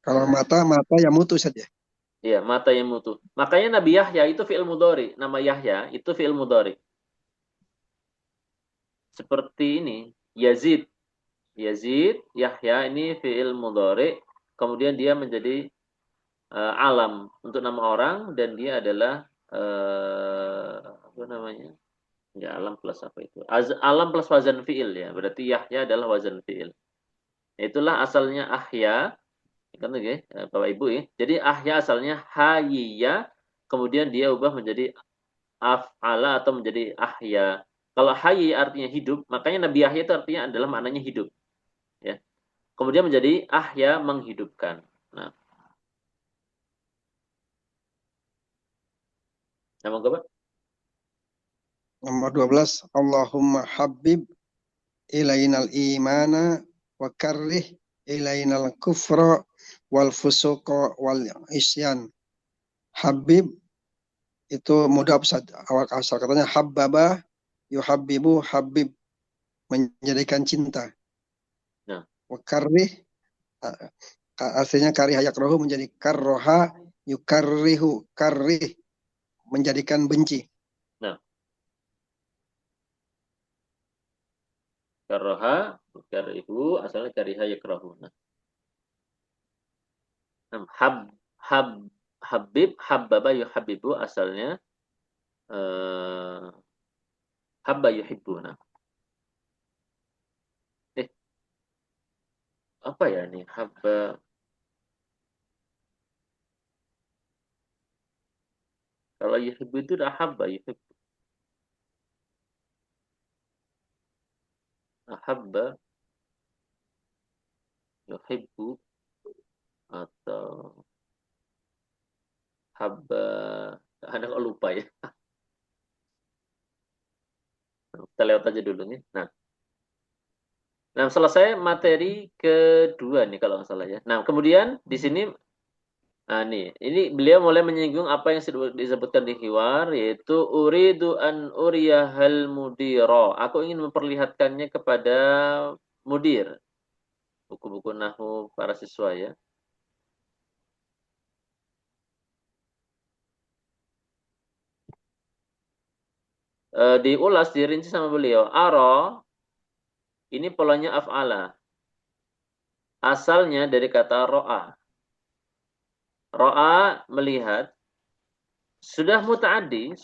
[SPEAKER 2] Kalau mata yang mutu saja.
[SPEAKER 1] Iya, mata yang mutu. Makanya Nabi Yahya itu fi'il mudhari. Nama Yahya itu fi'il mudhari. Seperti ini, Yazid Yazid, Yahya ini fi'il mudhari, kemudian dia menjadi alam untuk nama orang dan dia adalah apa namanya? Ya, alam plus apa itu? Alam plus wazan fi'il ya. Berarti Yahya adalah wazan fi'il. Itulah asalnya ahya, kan ya, Bapak Ibu ya. Jadi ahya asalnya hayya, kemudian dia ubah menjadi af'ala atau menjadi ahya. Kalau hayy artinya hidup, makanya Nabi Yahya itu artinya adalah maknanya hidup, ya. Kemudian menjadi ahya menghidupkan. Nah, nama apa?
[SPEAKER 2] Nomor 12, Allahumma habib ilainal imana wa karrih ilainal kufra wal fusuqa wal isyan. Habib itu mudhaf, awal asal katanya habbaba yuhabbibu, habib menjadikan cinta.
[SPEAKER 1] Nah,
[SPEAKER 2] Wa karrih artinya kariha yakrahu menjadi karroha yukarrihu, karrih menjadikan benci.
[SPEAKER 1] nah, karaha, karihu, asalnya kariha yakrahu. Nah, hab, hab, habib, habbaba yuhabbibu asalnya habba yuhibbu. Nah, eh, apa ya ini? Habba, kalau yuhibbu itu udah habba yuhibbu. Habba yuhibbu atau habba, anak kok lupa ya. Kita lewat aja dulu nih. Nah, selesai materi kedua nih kalau nggak salah ya. Nah, kemudian di sini, nah nih, ini beliau mulai menyinggung apa yang disebutkan di hiwar, yaitu uridu an uriyahal mudiro. Aku ingin memperlihatkannya kepada mudir. Buku-buku nahwu para siswa ya. Diulas, dirinci sama beliau. Aro, ini polanya af'ala. Asalnya dari kata ro'a. Ro'a melihat, sudah muta'adi,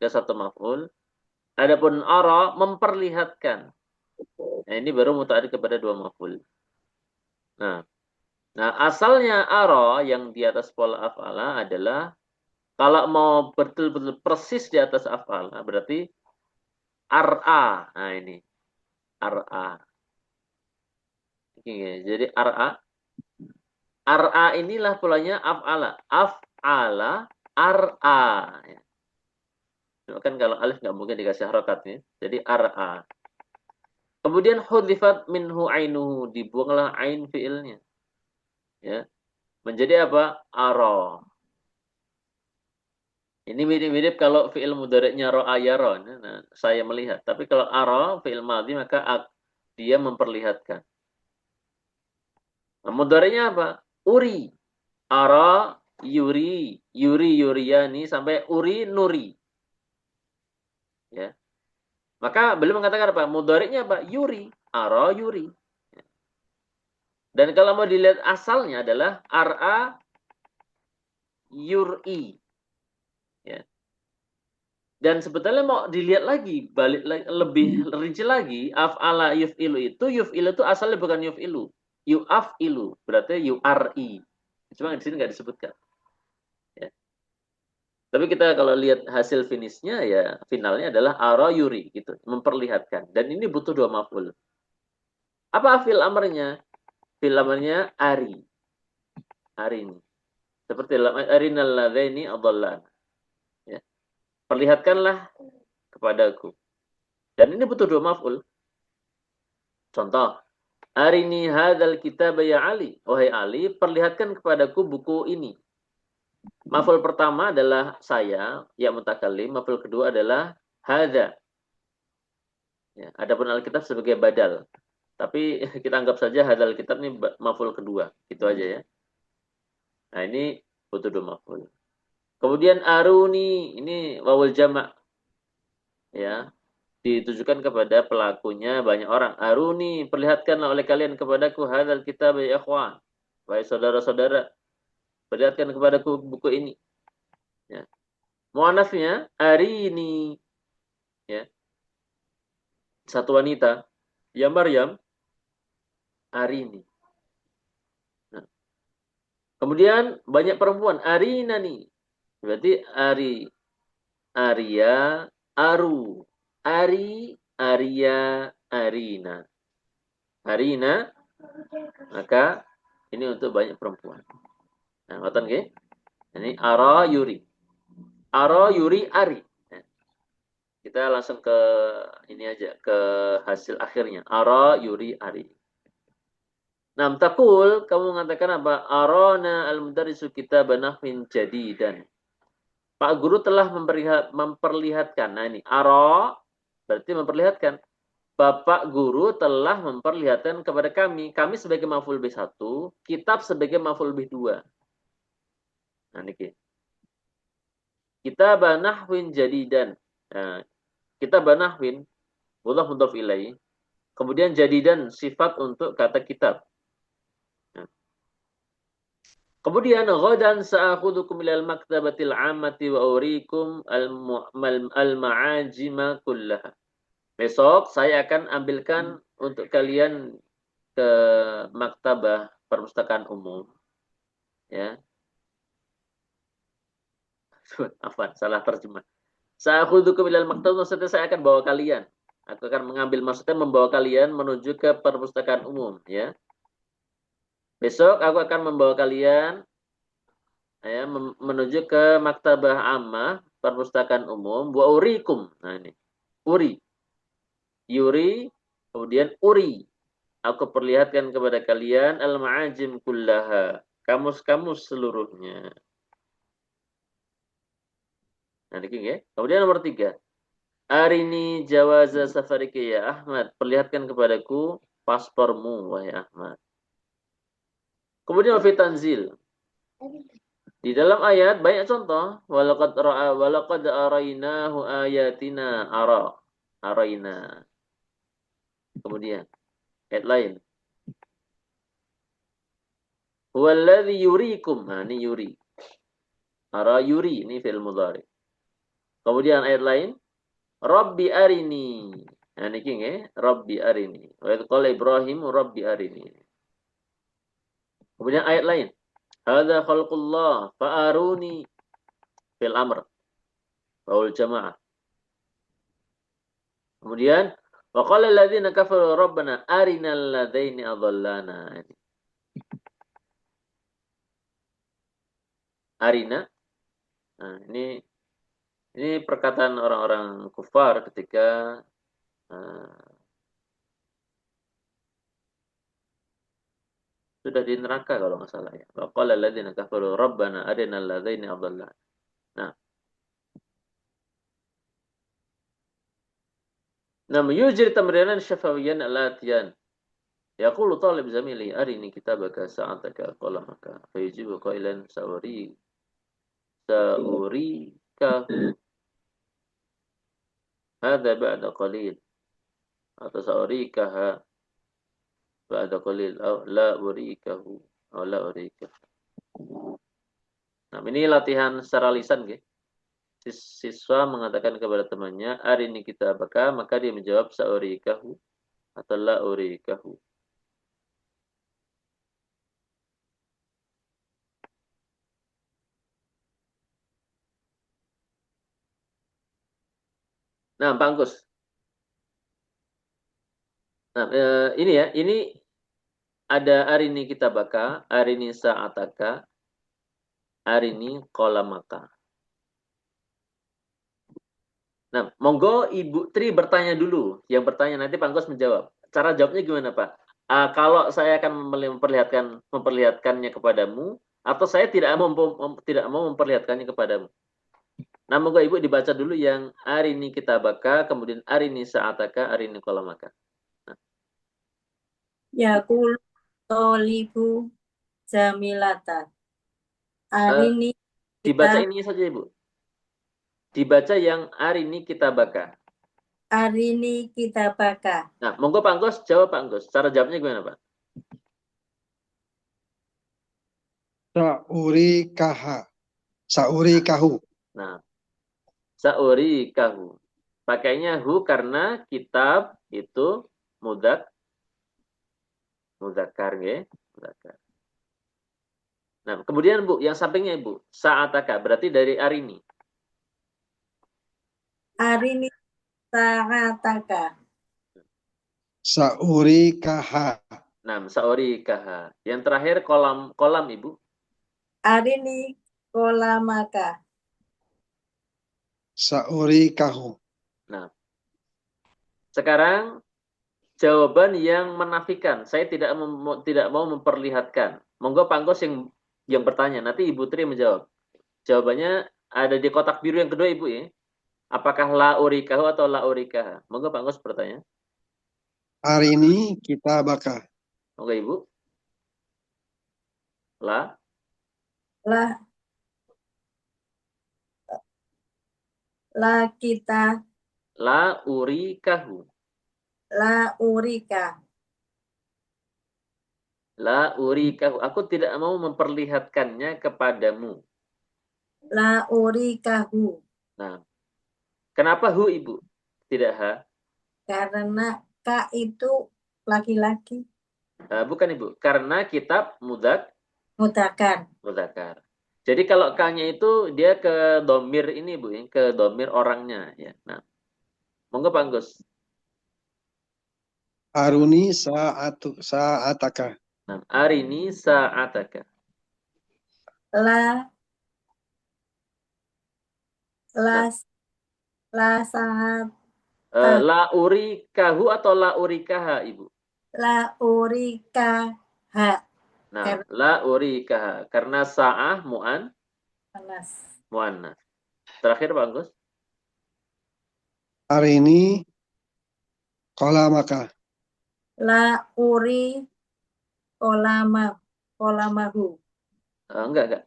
[SPEAKER 1] ke satu maf'ul. Adapun ara memperlihatkan. Nah, ini baru muta'adi kepada dua maf'ul. Nah, asalnya ara yang di atas pola af'ala adalah kalau mau betul-betul persis di atas af'ala berarti ar'a. Nah, ini ar'a. Jadi ar'a. Ar'a inilah polanya af'ala. Af'ala ar'a. Kan kalau alif nggak mungkin dikasih harokatnya. Jadi ar'a. Kemudian hudhifat minhu ainuhu, dibuanglah ain fiilnya. Ya. Menjadi apa? Ara. Ini mirip-mirip kalau fiil mudhari'nya ra'a yara. Nah, saya melihat. Tapi kalau ara fiil madhi maka dia memperlihatkan. Nah, mudhari'nya apa? Uri. Ara yuri, yuri yuriyani sampai uri nuri. Ya. Maka beliau mengatakan apa? Mudhari'nya apa? Yuri. Ara yuri. Dan kalau mau dilihat asalnya adalah ar'a yur'i. Ya. Dan sebetulnya mau dilihat lagi, balik lagi, lebih rinci lagi, af'ala yuf'ilu itu asalnya bukan yuf'ilu. Yu'af'ilu, berarti yu'ar'i. Cuma di sini nggak disebutkan. Ya. Tapi kita kalau lihat hasil finishnya ya finalnya adalah ara yuri gitu, memperlihatkan. Dan ini butuh dua maf'ul. Apa fil amarnya? Fil amarnya ari. Ari ini. Seperti arinal ladzaini adallan. Ya. Perlihatkanlah kepadaku. Dan ini butuh dua maf'ul. Contoh, arini hadzal kitab ya Ali. Wahai Ali, perlihatkan kepadaku buku ini. Maf'ul pertama adalah saya, ya mutakallim. Maf'ul kedua adalah hadza. Ya, adapun Alkitab sebagai badal. Tapi kita anggap saja hadzal kitab ini maf'ul kedua. Gitu aja ya. Nah, ini butuh dua maf'ul. Kemudian aruni, ini wawul jama'. Ya. ditujukan kepada pelakunya banyak orang. Aruni, perlihatkanlah oleh kalian kepadaku hadzal kitab ya ikhwan. Wahai saudara-saudara, perlihatkan kepadaku buku ini. Ya. Mu'anasnya arini, ya. Satu wanita, ya Maryam, arini. Nah. Kemudian banyak perempuan, arinani. Berarti Arya, Aru, Ari, Arya, Arina. Arina, maka ini untuk banyak perempuan. Nah, ngoten nggih. Ini Ara Yuri. Ara Yuri Ari. Nah, kita langsung ke ini aja, ke hasil akhirnya. Ara Yuri Ari. Nah, takul kamu mengatakan apa? Arana al-mudarrisu kitaban nahwin jadidan. Pak guru telah memperlihatkan. Nah ini ara berarti memperlihatkan. Bapak guru telah memperlihatkan kepada kami. Kami sebagai maf'ul B1, kitab sebagai maf'ul B2. Nah ini. Kitab nahwin jadidan. Nah, kitab nahwin mudhaf ilaih. Kemudian jadidan sifat untuk kata kitab. Nah. Kemudian ghadan sa'akhudukum ilal maktabatil ammati wa urikum al-ma'ajima kullaha. Besok saya akan ambilkan untuk kalian ke maktabah perpustakaan umum. Ya. Afwan, salah terjemah. Sa'akhudukum ilal maktabah, maksudnya saya akan bawa kalian. Aku akan mengambil, maksudnya membawa kalian menuju ke perpustakaan umum, ya. Besok aku akan membawa kalian ya, menuju ke maktabah ammah, perpustakaan umum, wa urikum. Nah ini, uri. Yuri, kemudian uri. Aku perlihatkan kepada kalian al-ma'ajim kullaha. Kamus-kamus seluruhnya. Nah, ini ya. Kemudian nomor 3. Arini jawaza safarika ya Ahmad. Perlihatkan kepadaku paspormu, wahai Ahmad. Kemudian fi tanzil. Di dalam ayat banyak contoh. Walaqad arainahu ayatina araina. Kemudian ayat lain. Huwallazi yurikum. Nah, ini yuri. Ara yuri, ini fi'il mudhari. Kemudian ayat lain. Rabbi arini. Nah, ini ya. Rabbi arini. Wa idh qala Ibrahim Rabbi arini. Kemudian ayat lain. Hadza khalqullah fa'aruni fil amr. Faul jamaah. Kemudian wa qala alladziina kafaru rabbana arinal ladzaini adallana. Arina. Nah, ini perkataan orang-orang kufar ketika sudah di neraka kalau nggak salah ya. Wa qala alladziina kafaru rabbana arinal ladzaini adallana. Nah, yujri tamrinan syafawiyan al-atiyan. Yaqulu talib zamili arini kitabaka sa'ataka qalamaka. Fayajibu qailan sa'urika hadza ba'da qalil. Atau sa'urikaha ba'da qalil aw la urikahu aw la urika. Nah, ini latihan secara lisan nggih. Siswa mengatakan kepada temannya, arini kitabaka, maka dia menjawab sa'urikahu atau la urikahu. Nah, Pak Angkus. Nah, ini ya, ini ada arini kitabaka, arini sa'ataka, arini qalamaka. Nah, monggo Ibu Tri bertanya dulu. Yang bertanya nanti Pak Angkus menjawab. Cara jawabnya gimana, Pak? Kalau saya akan memperlihatkannya kepadamu, atau saya tidak mau memperlihatkannya kepadamu. Nah, monggo Ibu dibaca dulu yang arini kitabaka, kemudian arini sa'ataka, arini qalamaka. Nah.
[SPEAKER 3] Yaqul tolibu jamilata. Arini
[SPEAKER 1] dibaca ini saja Ibu. Dibaca yang arini kitabaka.
[SPEAKER 3] Arini kitabaka.
[SPEAKER 1] Nah, monggo Pak Anggus jawab Pak Anggus. Cara jawabnya gimana Pak?
[SPEAKER 2] Sa'urikaha. Sa'urikahu.
[SPEAKER 1] Nah, sa'urikahu. Pakainya hu karena kitab itu mudzakar ya, mudzakar. Nah, kemudian Bu, yang sampingnya Ibu, sa'ataka berarti dari arini.
[SPEAKER 3] Arini sa'ataka.
[SPEAKER 2] Sa'urikaha.
[SPEAKER 1] Nah, sa'urikaha. Yang terakhir kolam Ibu.
[SPEAKER 3] Arini kolamaka.
[SPEAKER 2] Sa'urikahu.
[SPEAKER 1] Nah, sekarang jawaban yang menafikan. Saya tidak mau memperlihatkan. Monggo Pak Anggus yang bertanya. Nanti Ibu Tri menjawab. Jawabannya ada di kotak biru yang kedua Ibu ya. Apakah la urikahu atau la urikaha? Monggo Pak Anggus bertanya.
[SPEAKER 2] Arini kitabaka.
[SPEAKER 1] Monggo Ibu. La
[SPEAKER 3] Kita
[SPEAKER 1] la urikahu.
[SPEAKER 3] la urika.
[SPEAKER 1] La urikahu. Aku tidak mau memperlihatkannya kepadamu.
[SPEAKER 3] La urikahu.
[SPEAKER 1] Nah, kenapa hu Ibu? Tidak ha?
[SPEAKER 3] Karena ka itu laki-laki.
[SPEAKER 1] Bukan Ibu. Karena kitab
[SPEAKER 3] Mutakan.
[SPEAKER 1] mudzakar. Jadi kalau K-nya itu dia ke domir ini Bu, ya, ke domir orangnya ya. Nah, monggo Pak Anggus.
[SPEAKER 2] Aruni sa'ataka.
[SPEAKER 1] Nah, arini sa'ataka.
[SPEAKER 3] La
[SPEAKER 1] Nah,
[SPEAKER 3] saat
[SPEAKER 1] la urikahu atau la urikaha Ibu?
[SPEAKER 3] la urikaha.
[SPEAKER 1] Nah,
[SPEAKER 3] Karena
[SPEAKER 1] la urikaha karena sa'ah
[SPEAKER 3] panas.
[SPEAKER 1] muannas. Terakhir Pak Anggus.
[SPEAKER 2] Arini kolamaka.
[SPEAKER 3] La uri kolamahu.
[SPEAKER 1] Enggak.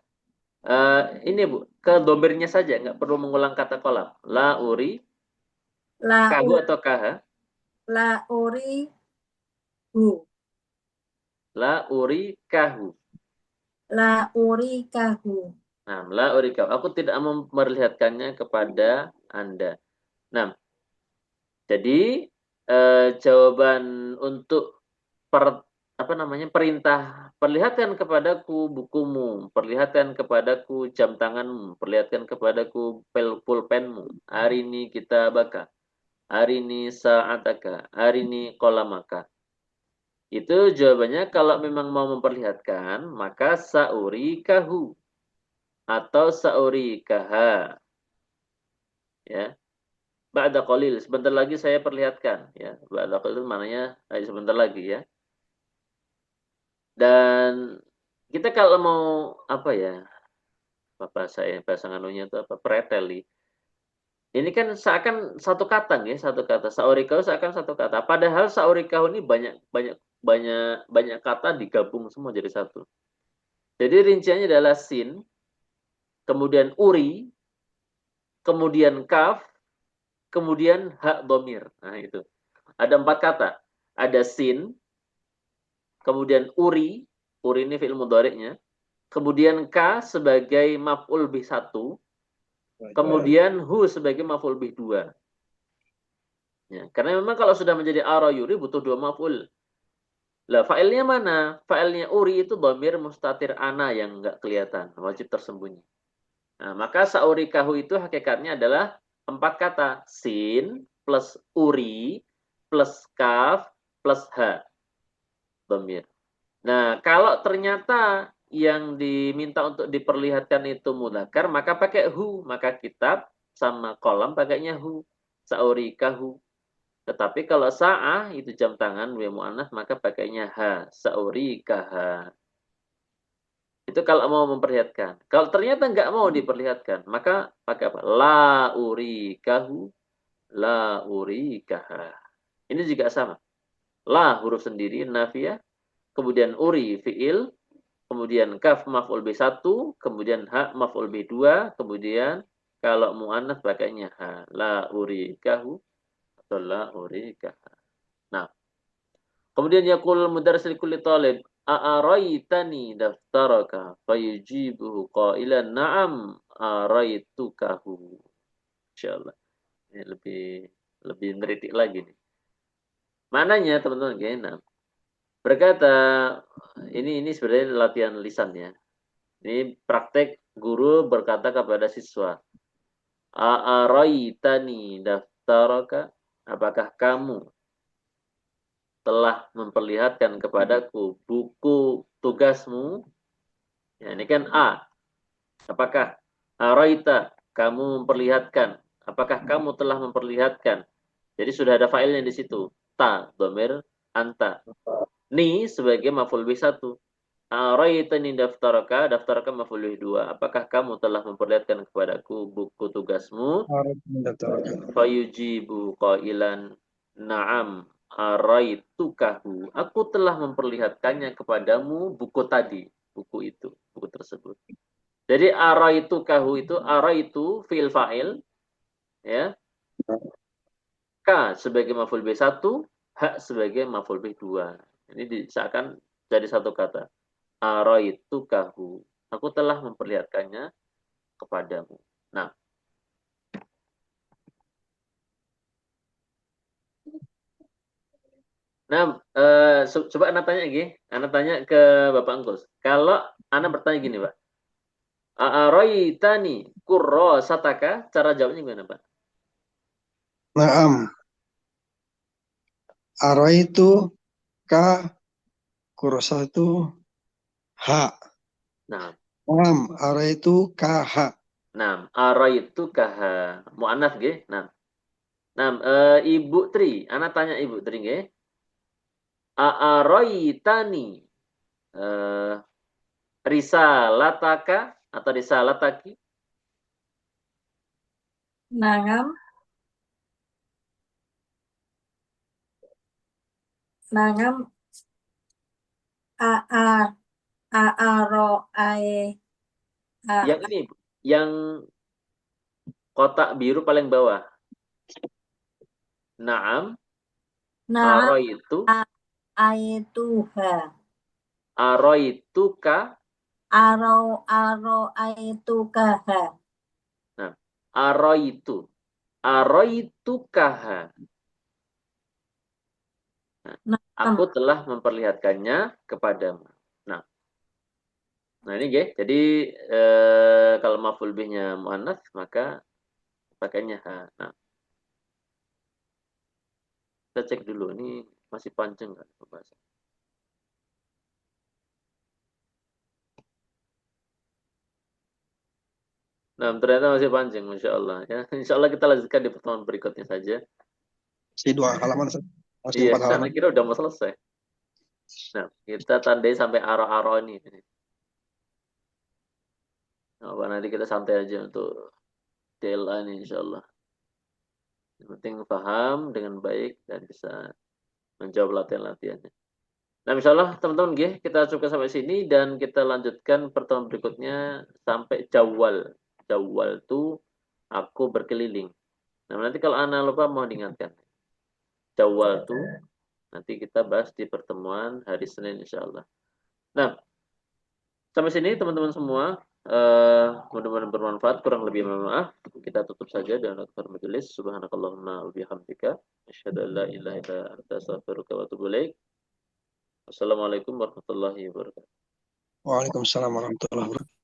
[SPEAKER 1] Ini Bu, ke domirnya saja, enggak perlu mengulang kata kolam. La uri kahu atau kaha?
[SPEAKER 3] La uri hu.
[SPEAKER 1] La uri kahu.
[SPEAKER 3] La uri kahu.
[SPEAKER 1] Nah, la uri kahu. Aku tidak memperlihatkannya kepada Anda. Nah, jadi jawaban untuk perintah, perlihatkan kepadaku bukumu, perlihatkan kepadaku jam tanganmu, perlihatkan kepadaku pulpenmu. Hari ini kita baka, hari ini sa'ataka, hari ini kolamaka. Itu jawabannya kalau memang mau memperlihatkan, maka sa'urikahu atau sa'urikaha. Ya. Ba'da qalil, sebentar lagi saya perlihatkan ya. Ba'da qalil maknanya sebentar lagi ya. Dan kita kalau mau bahasa nganunya itu preteli. Ini kan seakan satu kata ya, satu kata. Saurikau seakan satu kata. Padahal saurikau ini banyak kata digabung semua jadi satu. Jadi rinciannya adalah sin, kemudian uri, kemudian kaf, kemudian hak domir. Nah itu. Ada 4 kata. Ada sin, kemudian uri ini fi'il mudhari'nya, kemudian ka sebagai maf'ul bih 1, kemudian hu sebagai maf'ul bih 2. Ya, karena memang kalau sudah menjadi arayuri butuh 2 maf'ul. Lah fa'ilnya mana? Fa'ilnya uri itu dhamir mustatir ana yang enggak kelihatan, wajib tersembunyi. Nah, maka saurikahu itu hakikatnya adalah 4 kata. Sin plus uri plus kaf plus ha. Dhamir. Nah, kalau ternyata yang diminta untuk diperlihatkan itu mudzakkar, maka pakai hu. Maka kitab sama kolam pakainya hu. Saurikahu. Tetapi kalau sa'ah itu jam tangan wa mu'annas maka pakainya ha. Saurikaha. Itu kalau mau memperlihatkan. Kalau ternyata nggak mau diperlihatkan, maka pakai apa? La urikahu, la urikaha. Ini juga sama. La huruf sendiri, nafiyah. Kemudian uri, fi'il. Kemudian kaf, maf'ul B1. Kemudian ha, maf'ul B2. Kemudian kalau mu'annas pakainya ha. La urikahu. Shalla urikaha. Nah, kemudian yaqul mudarris li kulli talib a'araitani daftaraka fayujibuhu qailan na'am araitukahu. Insyaallah. Ini lebih meritik lagi nih. Maknanya teman-teman gini, berkata ini sebenarnya latihan lisan ya. Ini praktek guru berkata kepada siswa. A'araitani daftaraka, apakah kamu telah memperlihatkan kepadaku buku tugasmu? Ya, ini kan A. Apakah araita, kamu memperlihatkan? Apakah kamu telah memperlihatkan? Jadi sudah ada failnya di situ. Ta, dhamir anta. Ni sebagai maf'ul bih 1. Araitani daftaraka maf'ul bih 2. Apakah kamu telah memperlihatkan kepadaku buku tugasmu? Fayujibu qailan na'am araitukahu. Aku telah memperlihatkannya kepadamu buku tadi, buku itu, buku tersebut. Jadi araitukahu itu araitu fi'il fa'il ya. Ka sebagai maf'ul bih 1, ha sebagai maf'ul bih 2. Ini seakan jadi satu kata. Araitukahu. Aku telah memperlihatkannya kepadamu. Nah, coba Anda tanya lagi. Anda tanya ke Bapak Angkus. Kalau Anda bertanya gini, Pak. A'araitani kurrasataka, cara jawabnya gimana, Pak?
[SPEAKER 2] Naam. Araitu ka kursatu ha.
[SPEAKER 1] Nah,
[SPEAKER 2] Naam, araitu ka ha.
[SPEAKER 1] nah, araitu kaha. Mu'annats nggih. Nah. Nah, Ibu Tri, Anda tanya Ibu Tri nggih. A'araitani risalataka atau risalataki?
[SPEAKER 3] Nangam. Nangam. Aro ae.
[SPEAKER 1] Yang ini, yang kotak biru paling bawah. Naam.
[SPEAKER 3] Naam
[SPEAKER 1] Araitu.
[SPEAKER 3] aituha.
[SPEAKER 1] Araituka.
[SPEAKER 3] Aro aitukaha.
[SPEAKER 1] Nah, araitu. Araitukaha. Nah, aku telah memperlihatkannya kepadamu. Nah ini ya. Jadi kalau maf'ul bihnya muannats maka pakainya ha. Nah, kita cek dulu ini masih panjang nggak pembahasan. Nah, ternyata masih panjang, Masya Allah. Ya, Insya Allah kita lanjutkan di pertemuan berikutnya saja.
[SPEAKER 2] Masih 2 halaman. Masih
[SPEAKER 1] Iya,
[SPEAKER 2] 4 halaman.
[SPEAKER 1] saya kira udah mau selesai. Nah, kita tandai sampai aro-aro ini. Nah, nanti kita santai aja untuk DLA ini, Insya Allah. Yang penting paham dengan baik dan bisa menjawab latihan-latihannya. Nah, misalnya teman-teman kita cukup sampai sini dan kita lanjutkan pertemuan berikutnya sampai Jawal. Jawal itu aku berkeliling. Nah, nanti kalau Anda lupa mau diingatkan. Jawal itu nanti kita bahas di pertemuan hari Senin insya Allah. Nah, sampai sini teman-teman semua. Mudah-mudahan bermanfaat. Kurang lebih mohon maaf. Kita tutup saja dengan akhir majelis. Subhanakallahumma wa bihamdika asyhadu an la ilaha illa anta astaghfiruka wa atubu ilaik. Wassalamualaikum warahmatullahi wabarakatuh.
[SPEAKER 2] Waalaikumsalam warahmatullahi wabarakatuh.